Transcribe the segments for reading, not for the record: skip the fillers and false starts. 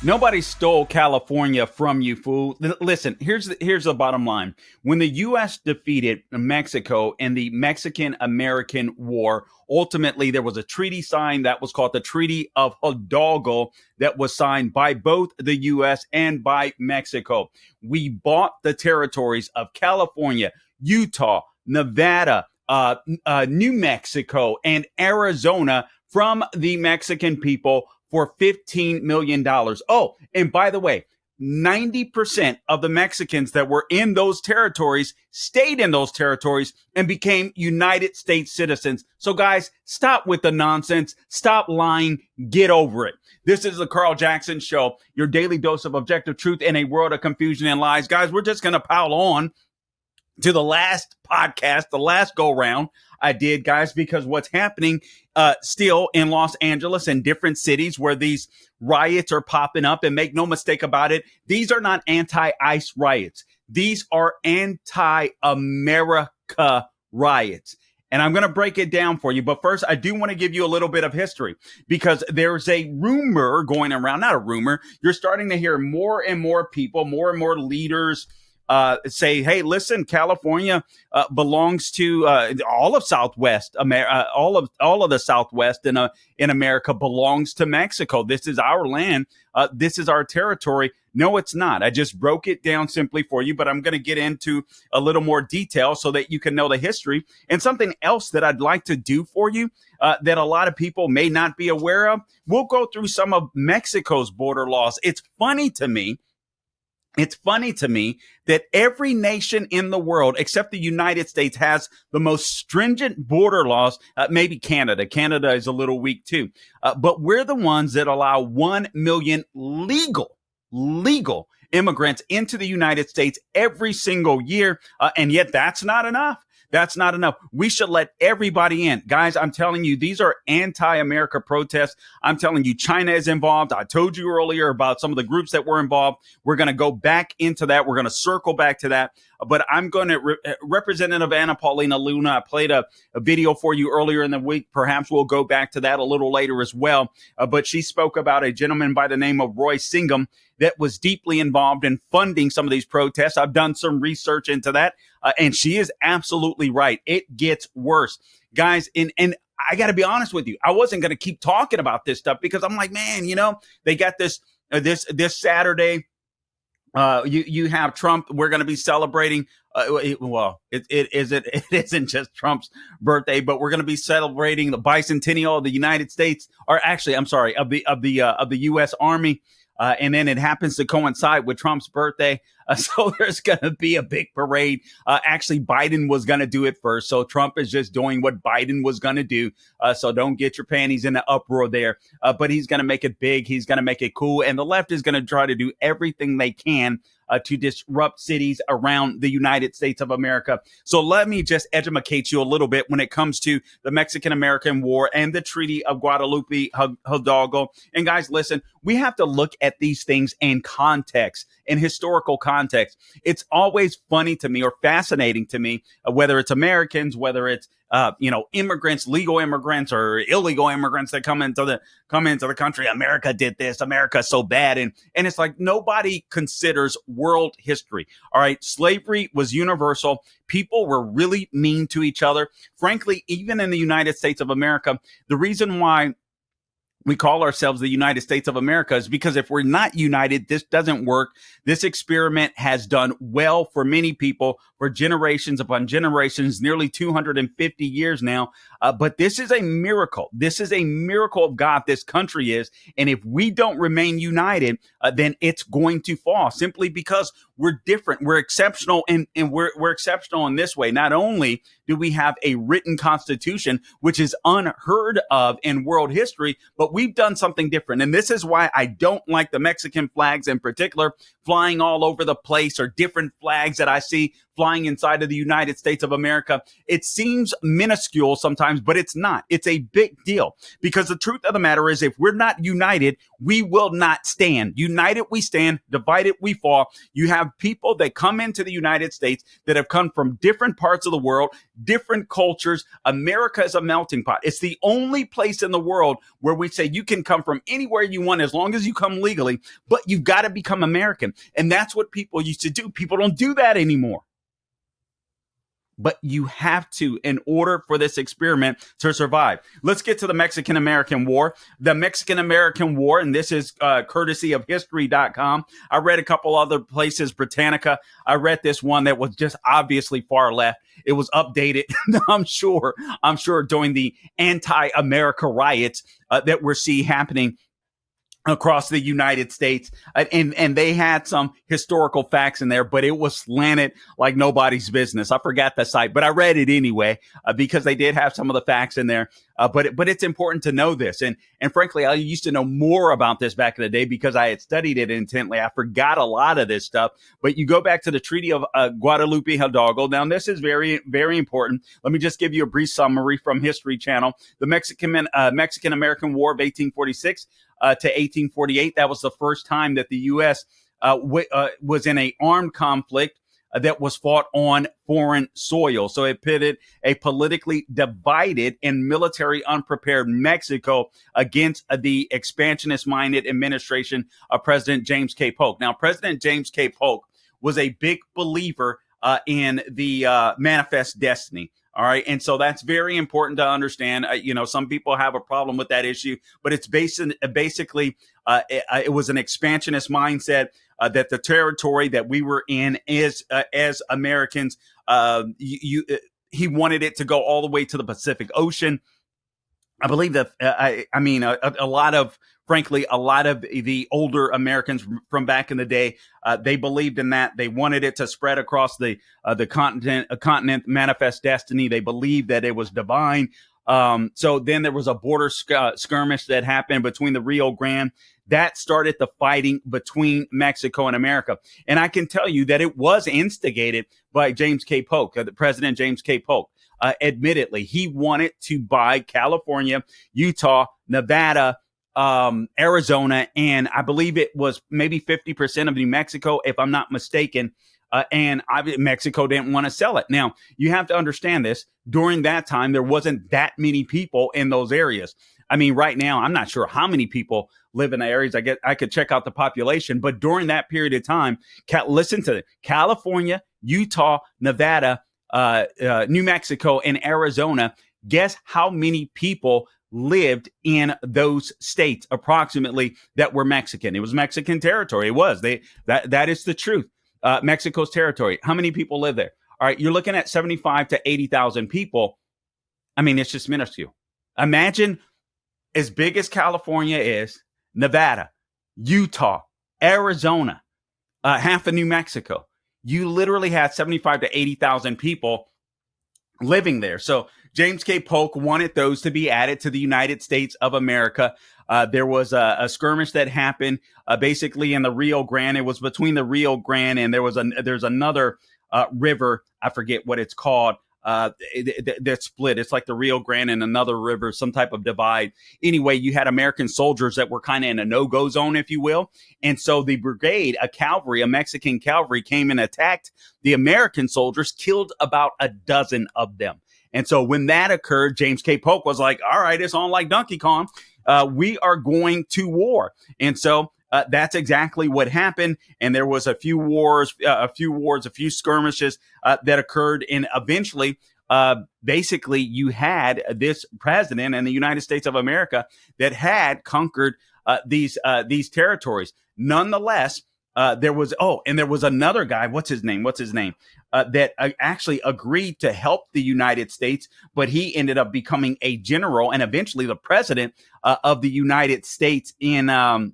Nobody stole California from you, fool. Listen, here's the bottom line. When the U.S. defeated Mexico in the Mexican-American War, ultimately there was a treaty signed that was called the Treaty of Hidalgo that was signed by both the U.S. and by Mexico. We bought the territories of California, Utah, Nevada, New Mexico, and Arizona from the Mexican people for $15 million. Oh, and by the way, 90% of the Mexicans that were in those territories stayed in those territories and became United States citizens. So guys, stop with the nonsense. Stop lying. Get over it. This is the Carl Jackson Show, your daily dose of objective truth in a world of confusion and lies. Guys, we're just going to pile on to the last podcast, the last go round I did, guys, because what's happening still in Los Angeles and different cities where these riots are popping up, and make no mistake about it, these are not anti-ICE riots. These are anti-America riots. And I'm going to break it down for you. But first, I do want to give you a little bit of history, because there's a rumor going around, not a rumor. You're starting to hear more and more people, more and more leaders say, hey, listen, California belongs to all of Southwest America. All of the Southwest in America belongs to Mexico. This is our land. This is our territory. No, it's not. I just broke it down simply for you, but I'm going to get into a little more detail so that you can know the history. And something else that I'd like to do for you that a lot of people may not be aware of, we'll go through some of Mexico's border laws. It's funny to me that every nation in the world, except the United States, has the most stringent border laws. Maybe Canada. Canada is a little weak too. But we're the ones that allow 1 million legal immigrants into the United States every single year. And yet that's not enough. That's not enough. We should let everybody in. Guys, I'm telling you, these are anti-America protests. I'm telling you, China is involved. I told you earlier about some of the groups that were involved. We're going to go back into that. We're going to circle back to that. But I'm going to, Representative Anna Paulina Luna, I played a video for you earlier in the week. Perhaps we'll go back to that a little later as well. But she spoke about a gentleman by the name of Roy Singham that was deeply involved in funding some of these protests. I've done some research into that, and she is absolutely right. It gets worse, guys. And I got to be honest with you, I wasn't going to keep talking about this stuff because I'm like, man, they got this Saturday. You have Trump. We're going to be celebrating. It isn't just Trump's birthday, but we're going to be celebrating the bicentennial of the United States, or actually, I'm sorry, of the U.S. Army. And then it happens to coincide with Trump's birthday. So there's going to be a big parade. Actually, Biden was going to do it first. So Trump is just doing what Biden was going to do. So don't get your panties in the uproar there. But he's going to make it big. He's going to make it cool. And the left is going to try to do everything they can to disrupt cities around the United States of America. So let me just educate you a little bit when it comes to the Mexican-American War and the Treaty of Guadalupe Hidalgo. And guys, listen, we have to look at these things in context, in historical context. It's always funny to me or fascinating to me, whether it's Americans, whether it's immigrants, legal immigrants or illegal immigrants that come into the country. America did this. America's so bad. And it's like nobody considers world history. All right. Slavery was universal. People were really mean to each other. Frankly, even in the United States of America, the reason why we call ourselves the United States of America is because if we're not united, this doesn't work. This experiment has done well for many people for generations upon generations, nearly 250 years now. But this is a miracle. This is a miracle of God, this country is. And if we don't remain united, then it's going to fall simply because we're different. We're exceptional. And we're exceptional in this way. Not only do we have a written constitution, which is unheard of in world history, but we've done something different. And this is why I don't like the Mexican flags in particular flying all over the place, or different flags that I see flying inside of the United States of America. It seems minuscule sometimes, but it's not. It's a big deal, because the truth of the matter is, if we're not united, we will not stand. United we stand, divided we fall. You have people that come into the United States that have come from different parts of the world, different cultures. America is a melting pot. It's the only place in the world where we say you can come from anywhere you want as long as you come legally, but you've got to become American. And that's what people used to do. People don't do that anymore. But you have to, in order for this experiment to survive. Let's get to the Mexican-American War. The Mexican-American War, and this is courtesy of history.com. I read a couple other places, Britannica. I read this one that was just obviously far left. It was updated, I'm sure, during the anti-America riots that we're seeing happening across the United States. And they had some historical facts in there, but it was slanted like nobody's business. I forgot the site, but I read it anyway, because they did have some of the facts in there. But it's important to know this. And frankly, I used to know more about this back in the day because I had studied it intently. I forgot a lot of this stuff, but you go back to the Treaty of Guadalupe Hidalgo. Now, this is very, very important. Let me just give you a brief summary from History Channel. The Mexican-American War of 1846 to 1848. That was the first time that the U.S. Was in an armed conflict that was fought on foreign soil. So it pitted a politically divided and military unprepared Mexico against the expansionist-minded administration of President James K. Polk. Now, President James K. Polk was a big believer in the manifest destiny. All right. And so that's very important to understand. Some people have a problem with that issue, but it's basically it was an expansionist mindset that the territory that we were in is as Americans. He wanted it to go all the way to the Pacific Ocean. I believe that a lot of the older Americans from back in the day, they believed in that. They wanted it to spread across the continent, manifest destiny. They believed that it was divine. So then there was a border skirmish that happened between the Rio Grande. That started the fighting between Mexico and America. And I can tell you that it was instigated by James K. Polk, President James K. Polk. Admittedly, he wanted to buy California, Utah, Nevada, Arizona, and I believe it was maybe 50% of New Mexico, if I'm not mistaken. Mexico didn't want to sell it. Now, you have to understand this. During that time, there wasn't that many people in those areas. I mean, right now, I'm not sure how many people live in the areas. I could check out the population, but during that period of time, listen to it: California, Utah, Nevada, New Mexico, and Arizona. Guess how many people lived in those states approximately that were Mexican? It was Mexican territory. It was. That is the truth. Mexico's territory. How many people live there? All right, you're looking at 75 to 80,000 people. I mean, it's just minuscule. Imagine as big as California is, Nevada, Utah, Arizona, half of New Mexico. You literally had 75 to 80,000 people living there. So James K. Polk wanted those to be added to the United States of America. There was a skirmish that happened basically in the Rio Grande. It was between the Rio Grande and there's another river. I forget what it's called. That split. It's like the Rio Grande and another river, some type of divide. Anyway, you had American soldiers that were kind of in a no-go zone, if you will. And so the brigade, a Mexican cavalry, came and attacked the American soldiers, killed about a dozen of them. And so when that occurred, James K. Polk was like, all right, it's on like Donkey Kong. We are going to war. And so that's exactly what happened. And there was a few skirmishes that occurred. And eventually, basically, you had this president in the United States of America that had conquered these territories. Nonetheless, there was another guy. What's his name? That actually agreed to help the United States, but he ended up becoming a general and eventually the president of the United States the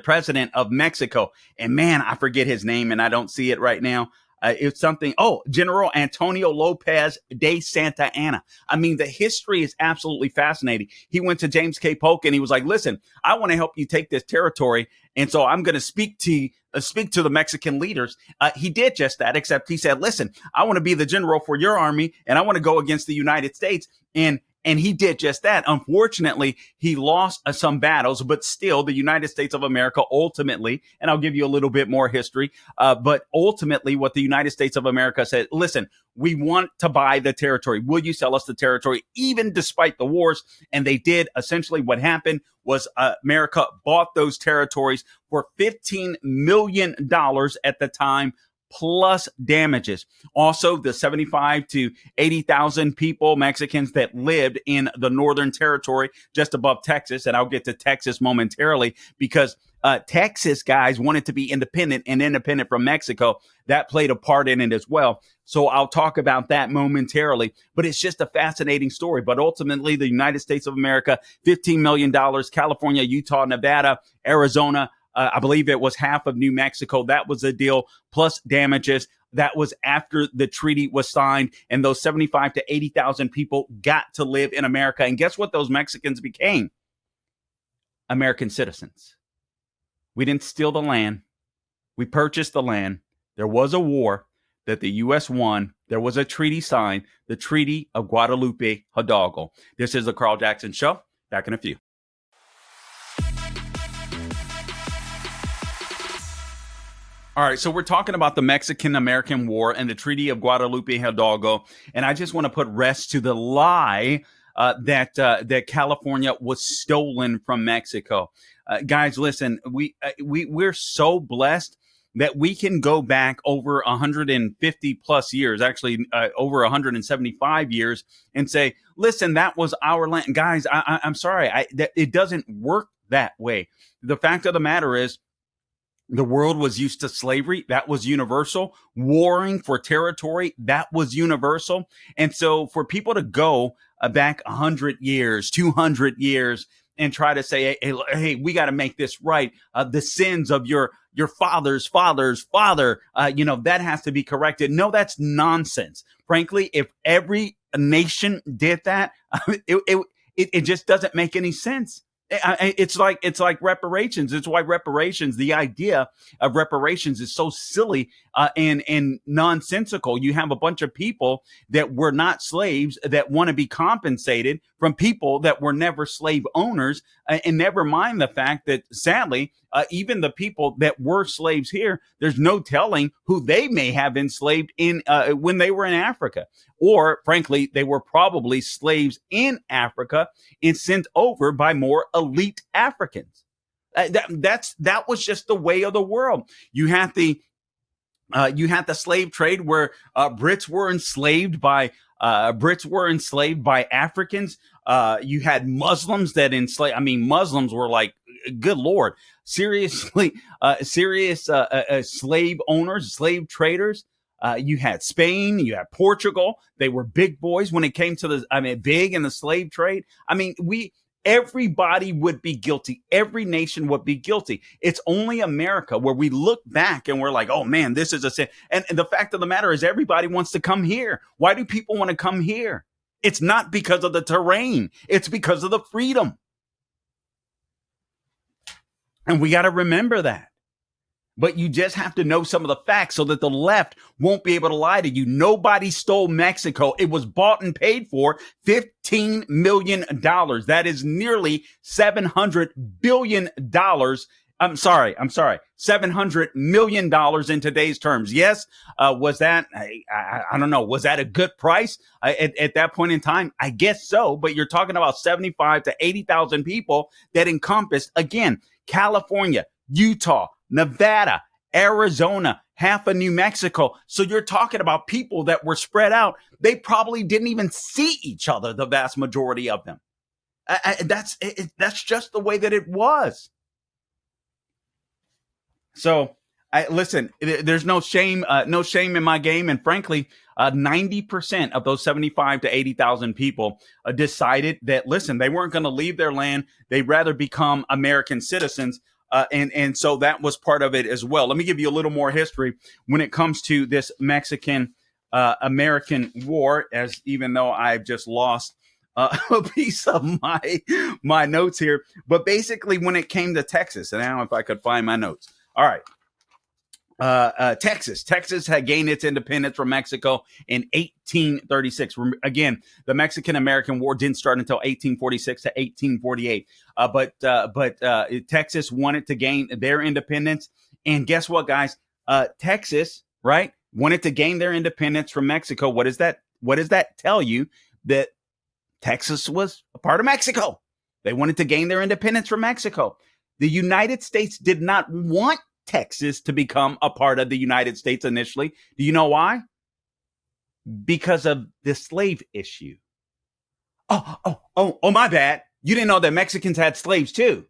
president of Mexico. And man, I forget his name and I don't see it right now. It's something. Oh, General Antonio Lopez de Santa Anna. I mean, the history is absolutely fascinating. He went to James K. Polk and he was like, listen, I want to help you take this territory. And so I'm going to speak to the Mexican leaders. He did just that, except he said, listen, I want to be the general for your army and I want to go against the United States. And he did just that. Unfortunately, he lost some battles, but still the United States of America ultimately, and I'll give you a little bit more history, but ultimately what the United States of America said, listen, we want to buy the territory. Will you sell us the territory, even despite the wars? And they did. Essentially what happened was America bought those territories for $15 million at the time, plus damages. Also, the 75 to 80,000 people, Mexicans that lived in the Northern Territory just above Texas. And I'll get to Texas momentarily because Texas guys wanted to be independent and independent from Mexico. That played a part in it as well. So I'll talk about that momentarily, but it's just a fascinating story. But ultimately, the United States of America, $15 million, California, Utah, Nevada, Arizona, I believe it was half of New Mexico. That was the deal, plus damages. That was after the treaty was signed, and those 75 to 80,000 people got to live in America. And guess what? Those Mexicans became American citizens. We didn't steal the land. We purchased the land. There was a war that the U.S. won. There was a treaty signed, the Treaty of Guadalupe Hidalgo. This is the Carl Jackson Show. Back in a few. All right, so we're talking about the Mexican-American War and the Treaty of Guadalupe Hidalgo, and I just want to put rest to the lie that California was stolen from Mexico. Guys, listen, we're so blessed that we can go back over 150 plus years, actually over 175 years, and say, listen, that was our land. Guys, I'm sorry, it doesn't work that way. The fact of the matter is, the world was used to slavery. That was universal. Warring for territory. That was universal. And so for people to go back 100 years, 200 years and try to say, hey, we got to make this right. The sins of your father's father, that has to be corrected. No, that's nonsense. Frankly, if every nation did that, it just doesn't make any sense. It's like reparations. It's why reparations, the idea of reparations is so silly and nonsensical. You have a bunch of people that were not slaves that want to be compensated from people that were never slave owners. And never mind the fact that sadly, even the people that were slaves here, there's no telling who they may have enslaved in when they were in Africa. Or frankly, they were probably slaves in Africa and sent over by more elite Africans. That was just the way of the world. You had the slave trade where Brits were enslaved by Africans. You had Muslims that enslaved. I mean, Muslims were like, good Lord, serious slave owners, slave traders. You had Spain, you had Portugal. They were big boys when it came to big in the slave trade. I mean, everybody would be guilty. Every nation would be guilty. It's only America where we look back and we're like, oh man, this is a sin. And the fact of the matter is everybody wants to come here. Why do people want to come here? It's not because of the terrain. It's because of the freedom. And we got to remember that. But you just have to know some of the facts so that the left won't be able to lie to you. Nobody stole Mexico. It was bought and paid for $15 million. That is nearly $700 billion. I'm sorry, $700 million in today's terms. Yes. Was that, I don't know, was that a good price at that point in time? I guess so. But you're talking about 75 to 80,000 people that encompassed, again, California, Utah, Nevada, Arizona, half of New Mexico. So you're talking about people that were spread out. They probably didn't even see each other, the vast majority of them. That's just the way that it was. So listen, there's no shame in my game. And frankly, 90% of those 75 to 80,000 people decided that, listen, they weren't going to leave their land. They'd rather become American citizens. And so that was part of it as well. Let me give you a little more history when it comes to this Mexican American war, as even though I've just lost a piece of my notes here. But basically, when it came to Texas, and I don't know if I could find my notes. All right. Texas had gained its independence from Mexico in 1836. Again, the Mexican-American War didn't start until 1846 to 1848. But Texas wanted to gain their independence. And guess what, guys? Texas, right, wanted to gain their independence from Mexico. What does that tell you? That Texas was a part of Mexico. They wanted to gain their independence from Mexico. The United States did not want Texas to become a part of the United States initially. Do you know why? Because of the slave issue. Oh, my bad. You didn't know that Mexicans had slaves too.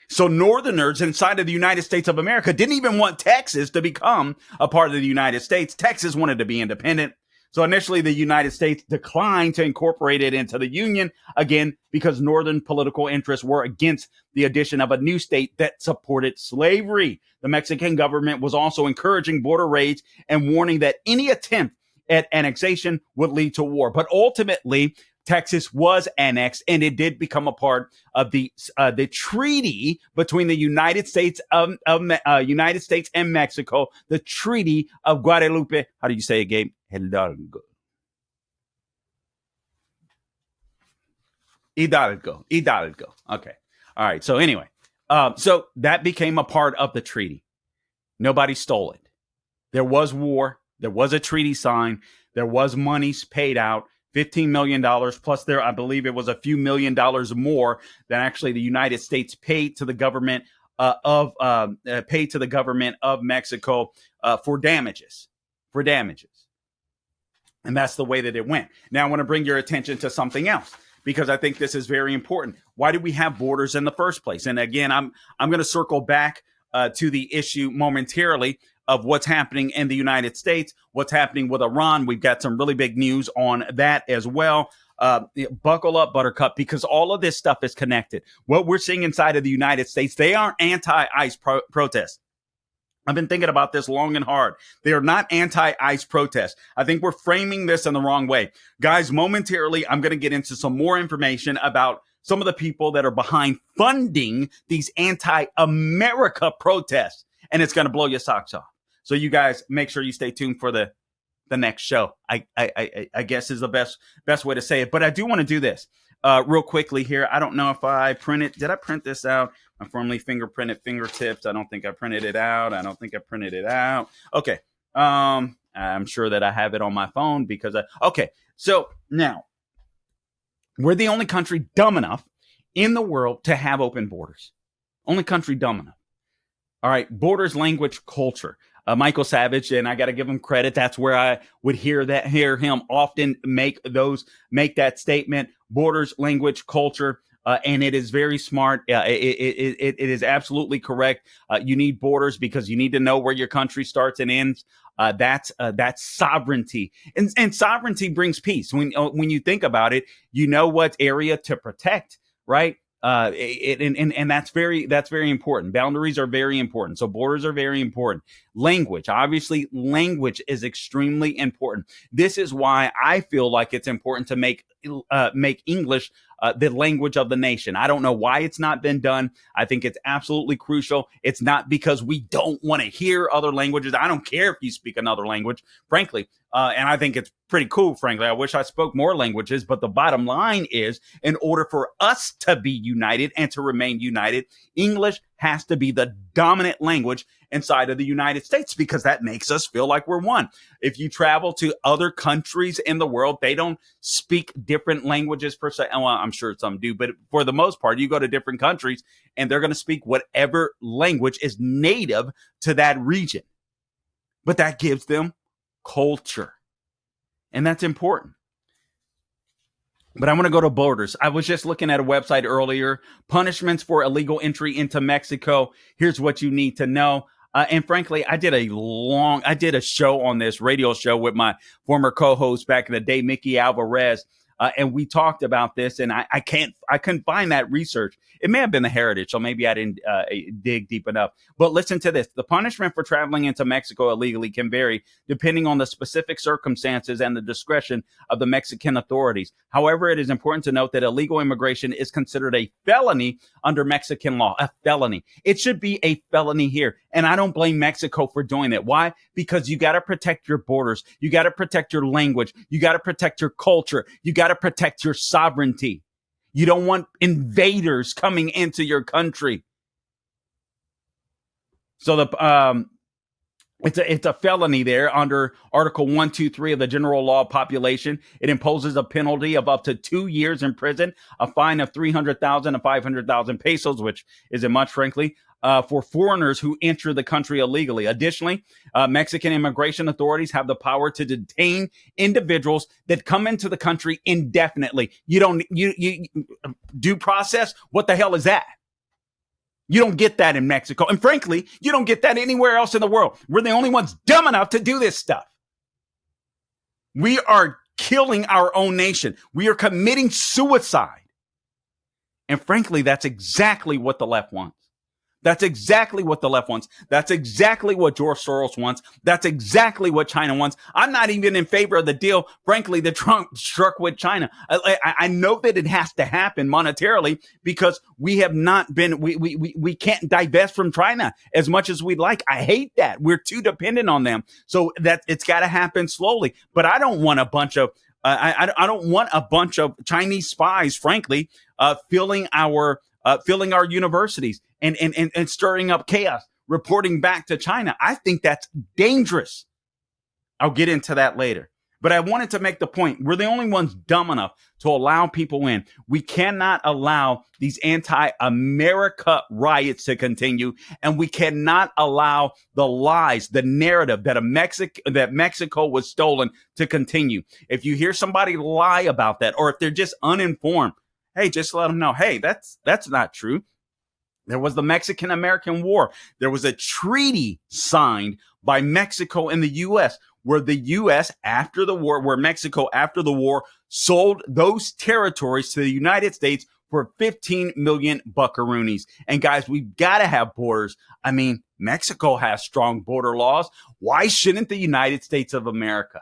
So Northerners inside of the United States of America didn't even want Texas to become a part of the United States. Texas wanted to be independent. So initially, the United States declined to incorporate it into the Union, again, because Northern political interests were against the addition of a new state that supported slavery. The Mexican government was also encouraging border raids and warning that any attempt at annexation would lead to war. But ultimately, Texas was annexed, and it did become a part of the treaty between the United States United States and Mexico, the Treaty of Guadalupe. How do you say it, Gabe? Hidalgo. Okay. All right. So anyway, so that became a part of the treaty. Nobody stole it. There was war. There was a treaty signed. There was monies paid out. $15 million plus there, I believe it was a few $1 million more than actually the United States paid to the government of Mexico for damages. And that's the way that it went. Now I want to bring your attention to something else, because I think this is very important. Why do we have borders in the first place? And again, I'm going to circle back to the issue momentarily of what's happening in the United States, what's happening with Iran. We've got some really big news on that as well. Buckle up, Buttercup, because all of this stuff is connected. What we're seeing inside of the United States, they aren't anti-ICE protests. I've been thinking about this long and hard. They are not anti-ICE protests. I think we're framing this in the wrong way. Guys, momentarily, I'm going to get into some more information about some of the people that are behind funding these anti-America protests. And it's going to blow your socks off. So you guys make sure you stay tuned for the next show. I guess is the best way to say it. But I do want to do this real quickly here. I don't know if I printed. Did I print this out? My firmly fingerprinted fingertips. I don't think I printed it out. Okay. I'm sure that I have it on my phone because okay. So now we're the only country dumb enough in the world to have open borders. Only country dumb enough. All right. Borders, language, culture. Michael Savage, and I got to give him credit. That's where I would hear him often make that statement. Borders, language, culture. And it is very smart. It is absolutely correct. You need borders because you need to know where your country starts and ends. That's sovereignty, and sovereignty brings peace. When you think about it, you know what area to protect, right? And that's very important. Boundaries are very important. So borders are very important. Language, obviously, language is extremely important. This is why I feel like it's important to make English the language of the nation. I don't know why it's not been done. I think it's absolutely crucial. It's not because we don't want to hear other languages. I don't care if you speak another language, frankly. And I think it's pretty cool, frankly. I wish I spoke more languages. But the bottom line is, in order for us to be united and to remain united, English has to be the dominant language inside of the United States, because that makes us feel like we're one. If you travel to other countries in the world, they don't speak different languages per se. Well, I'm sure some do, but for the most part, you go to different countries and they're going to speak whatever language is native to that region. But that gives them culture. And that's important. But I want to go to borders. I was just looking at a website earlier. Punishments for illegal entry into Mexico. Here's what you need to know. And frankly, I did a show on this radio show with my former co-host back in the day, Mickey Alvarez. and we talked about this, and I couldn't find that research. It may have been the Heritage, so maybe I didn't dig deep enough. But listen to this. The punishment for traveling into Mexico illegally can vary depending on the specific circumstances and the discretion of the Mexican authorities. However, it is important to note that illegal immigration is considered a felony under Mexican law, a felony. It should be a felony here. And I don't blame Mexico for doing it. Why? Because you got to protect your borders. You got to protect your language. You got to protect your culture. You got to protect your sovereignty. You don't want invaders coming into your country. So it's a felony there under Article 123 of the General Law of Population. It imposes a penalty of up to 2 years in prison, a fine of 300,000 to 500,000 pesos, which isn't much, frankly, for foreigners who enter the country illegally. Additionally, Mexican immigration authorities have the power to detain individuals that come into the country indefinitely. You due process? What the hell is that? You don't get that in Mexico. And frankly, you don't get that anywhere else in the world. We're the only ones dumb enough to do this stuff. We are killing our own nation. We are committing suicide. And frankly, that's exactly what the left wants. That's exactly what the left wants. That's exactly what George Soros wants. That's exactly what China wants. I'm not even in favor of the deal, frankly, that Trump struck with China. I know that it has to happen monetarily because we have not been, we can't divest from China as much as we'd like. I hate that. We're too dependent on them. So that it's got to happen slowly. But I don't want a bunch of, I don't want a bunch of Chinese spies, frankly, filling our universities and stirring up chaos, reporting back to China. I think that's dangerous. I'll get into that later. But I wanted to make the point. We're the only ones dumb enough to allow people in. We cannot allow these anti-America riots to continue. And we cannot allow the lies, the narrative that Mexico was stolen to continue. If you hear somebody lie about that, or if they're just uninformed, hey, just let them know, hey, that's not true. There was the Mexican-American War. There was a treaty signed by Mexico and the U.S. where the U.S. after the war, where Mexico after the war sold those territories to the United States for 15 million buckaroonies. And guys, we've got to have borders. I mean, Mexico has strong border laws. Why shouldn't the United States of America?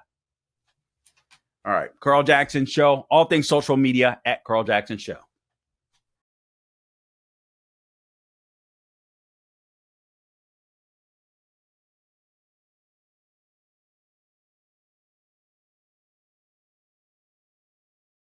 All right, Carl Jackson Show, all things social media at Carl Jackson Show.